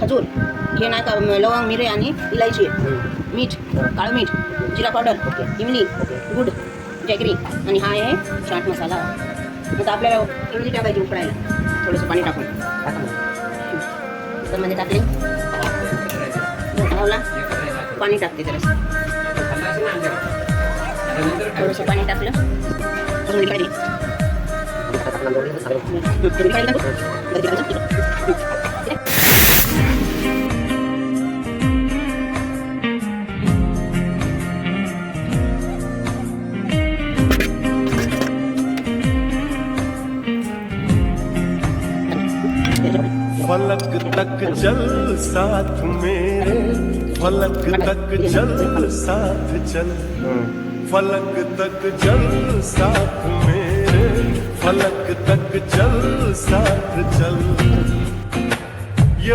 खजूर हे नाही का लवंग मिरे आणि इलायची मीठ काळं मीठ जिरा पावडर इमली गुड जॅगरी आणि हा आहे चाट मसाला. आता आपल्याला इमली टाकायची उकडायला थोडंसं पाणी टाकून कुकरमध्ये टाकले लावला पाणी टाकते जरा थोडंसं पाणी टाकलं फलक तक चल साथ मेरे, फलक तक चल साथ चल, फलक तक चल साथ मेरे, फलक तक चल साथ चल. ये